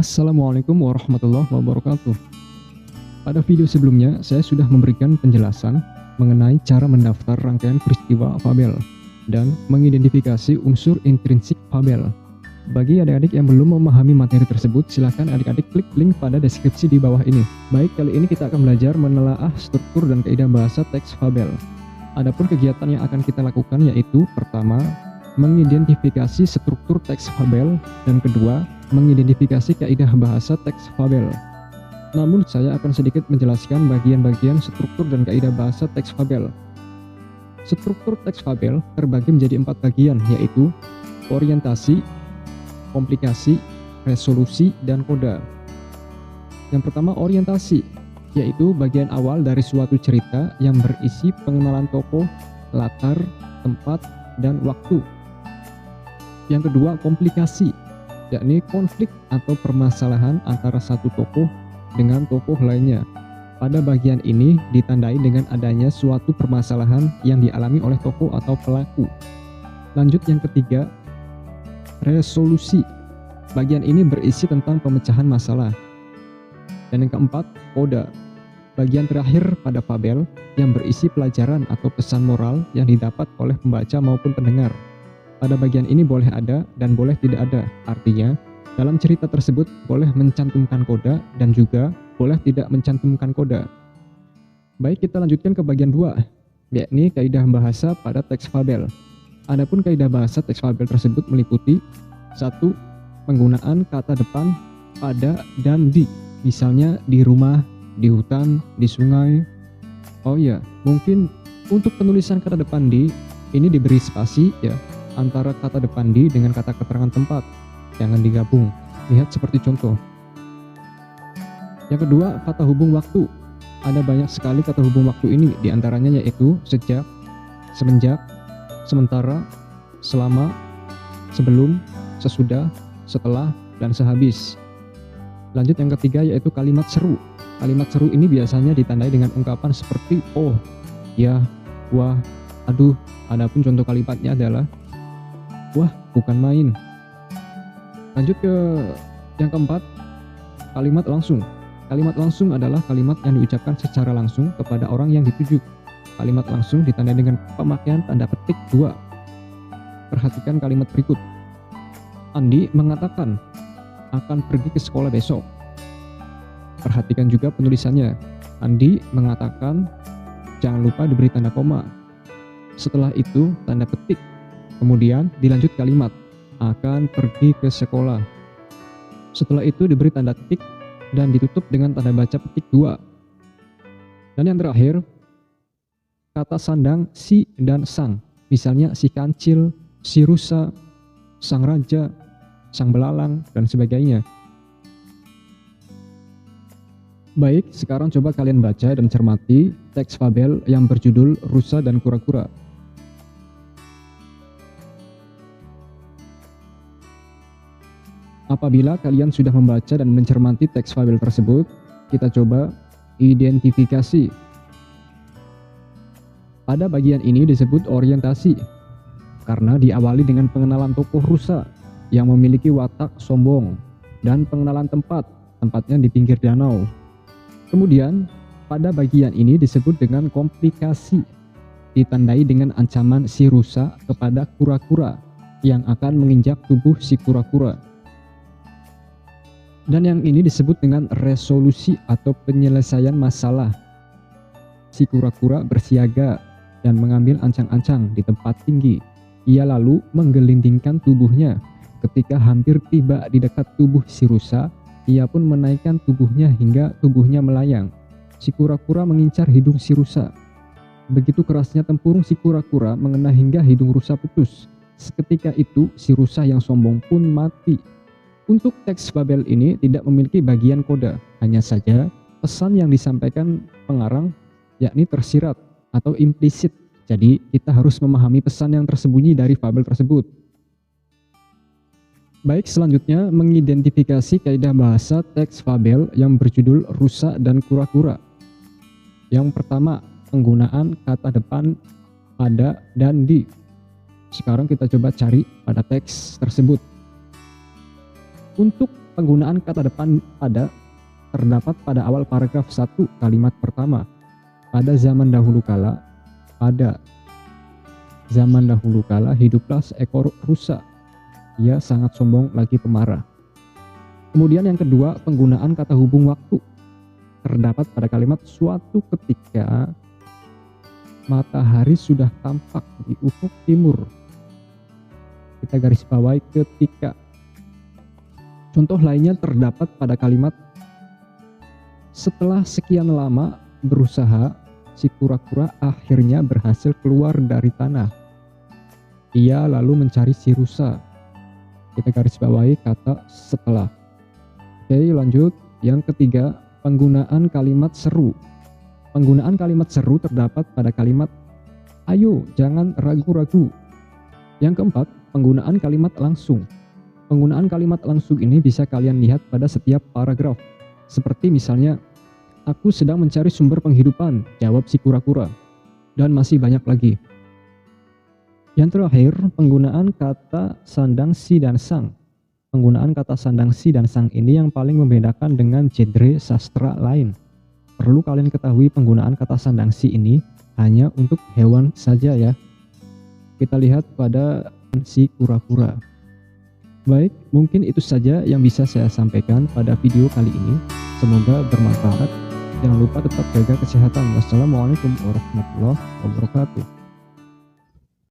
Assalamualaikum warahmatullahi wabarakatuh. Pada video sebelumnya, saya sudah memberikan penjelasan mengenai cara mendaftar rangkaian peristiwa fabel dan mengidentifikasi unsur intrinsik fabel. Bagi adik-adik yang belum memahami materi tersebut, silakan adik-adik klik link pada deskripsi di bawah ini. Baik, kali ini kita akan belajar menelaah struktur dan kaidah bahasa teks fabel. Adapun kegiatan yang akan kita lakukan yaitu pertama, mengidentifikasi struktur teks fabel, dan kedua, mengidentifikasi kaidah bahasa teks fabel. Namun saya akan sedikit menjelaskan bagian-bagian struktur dan kaidah bahasa teks fabel. Struktur teks fabel terbagi menjadi 4 bagian, yaitu orientasi, komplikasi, resolusi, dan koda. Yang pertama, orientasi, yaitu bagian awal dari suatu cerita yang berisi pengenalan tokoh, latar, tempat, dan waktu. Yang kedua, komplikasi, yakni konflik atau permasalahan antara satu tokoh dengan tokoh lainnya. Pada bagian ini ditandai dengan adanya suatu permasalahan yang dialami oleh tokoh atau pelaku. Lanjut yang ketiga, resolusi. Bagian ini berisi tentang pemecahan masalah. Dan yang keempat, koda. Bagian terakhir pada fabel yang berisi pelajaran atau pesan moral yang didapat oleh pembaca maupun pendengar. Pada bagian ini boleh ada dan boleh tidak ada. Artinya, dalam cerita tersebut boleh mencantumkan koda dan juga boleh tidak mencantumkan koda. Baik, kita lanjutkan ke bagian 2, yakni kaidah bahasa pada teks fabel. Adapun kaidah bahasa teks fabel tersebut meliputi 1. Penggunaan kata depan pada dan di. Misalnya di rumah, di hutan, di sungai. Oh ya, mungkin untuk penulisan kata depan di ini diberi spasi ya antara kata depan di dengan kata keterangan tempat. Jangan digabung. Lihat seperti contoh. Yang kedua, kata hubung waktu. Ada banyak sekali kata hubung waktu ini, diantaranya yaitu sejak, semenjak, sementara, selama, sebelum, sesudah, setelah, dan sehabis. Lanjut yang ketiga yaitu kalimat seru. Kalimat seru ini biasanya ditandai dengan ungkapan seperti oh, ya, wah, aduh. Adapun contoh kalimatnya adalah wah, bukan main. Lanjut ke yang keempat, kalimat langsung. Kalimat langsung adalah kalimat yang diucapkan secara langsung kepada orang yang dituju. Kalimat langsung ditandai dengan pemakaian tanda petik 2. Perhatikan kalimat berikut. Andi mengatakan akan pergi ke sekolah besok. Perhatikan juga penulisannya. Andi mengatakan jangan lupa diberi tanda koma. Setelah itu tanda petik. Kemudian dilanjut kalimat akan pergi ke sekolah. Setelah itu diberi tanda titik dan ditutup dengan tanda baca petik 2. Dan yang terakhir, kata sandang si dan sang. Misalnya si kancil, si rusa, sang raja, sang belalang, dan sebagainya. Baik, sekarang coba kalian baca dan cermati teks fabel yang berjudul Rusa dan Kura-Kura. Apabila kalian sudah membaca dan mencermati teks fabel tersebut, kita coba identifikasi. Pada bagian ini disebut orientasi, karena diawali dengan pengenalan tokoh rusa yang memiliki watak sombong, dan pengenalan tempat, tempatnya di pinggir danau. Kemudian, pada bagian ini disebut dengan komplikasi, ditandai dengan ancaman si rusa kepada kura-kura yang akan menginjak tubuh si kura-kura. Dan yang ini disebut dengan resolusi atau penyelesaian masalah. Si kura-kura bersiaga dan mengambil ancang-ancang di tempat tinggi. Ia lalu menggelindingkan tubuhnya. Ketika hampir tiba di dekat tubuh si rusa, ia pun menaikkan tubuhnya hingga tubuhnya melayang. Si kura-kura mengincar hidung si rusa. Begitu kerasnya tempurung si kura-kura mengena hingga hidung rusa putus. Seketika itu si rusa yang sombong pun mati. Untuk teks fabel ini tidak memiliki bagian koda, hanya saja pesan yang disampaikan pengarang yakni tersirat atau implisit. Jadi kita harus memahami pesan yang tersembunyi dari fabel tersebut. Baik, selanjutnya mengidentifikasi kaidah bahasa teks fabel yang berjudul Rusa dan Kura-Kura. Yang pertama, penggunaan kata depan pada dan di. Sekarang kita coba cari pada teks tersebut. Untuk penggunaan kata depan pada terdapat pada awal paragraf 1 kalimat pertama. Pada zaman dahulu kala, pada zaman dahulu kala hiduplah seekor rusa. Ia sangat sombong lagi pemarah. Kemudian yang kedua, penggunaan kata hubung waktu terdapat pada kalimat suatu ketika matahari sudah tampak di ufuk timur. Kita garis bawahi ketika. Contoh lainnya terdapat pada kalimat setelah sekian lama berusaha, si kura-kura akhirnya berhasil keluar dari tanah. Ia lalu mencari si rusa. Kita garis bawahi kata setelah. Oke, lanjut. Yang ketiga, penggunaan kalimat seru. Penggunaan kalimat seru terdapat pada kalimat ayo, jangan ragu-ragu. Yang keempat, penggunaan kalimat langsung. Penggunaan kalimat langsung ini bisa kalian lihat pada setiap paragraf. Seperti misalnya, aku sedang mencari sumber penghidupan, jawab si kura-kura. Dan masih banyak lagi. Yang terakhir, penggunaan kata sandang si dan sang. Penggunaan kata sandang si dan sang ini yang paling membedakan dengan genre sastra lain. Perlu kalian ketahui penggunaan kata sandang si ini hanya untuk hewan saja ya. Kita lihat pada si kura-kura. Baik, mungkin itu saja yang bisa saya sampaikan pada video kali ini. Semoga bermanfaat. Jangan lupa tetap jaga kesehatan. Wassalamualaikum warahmatullahi wabarakatuh.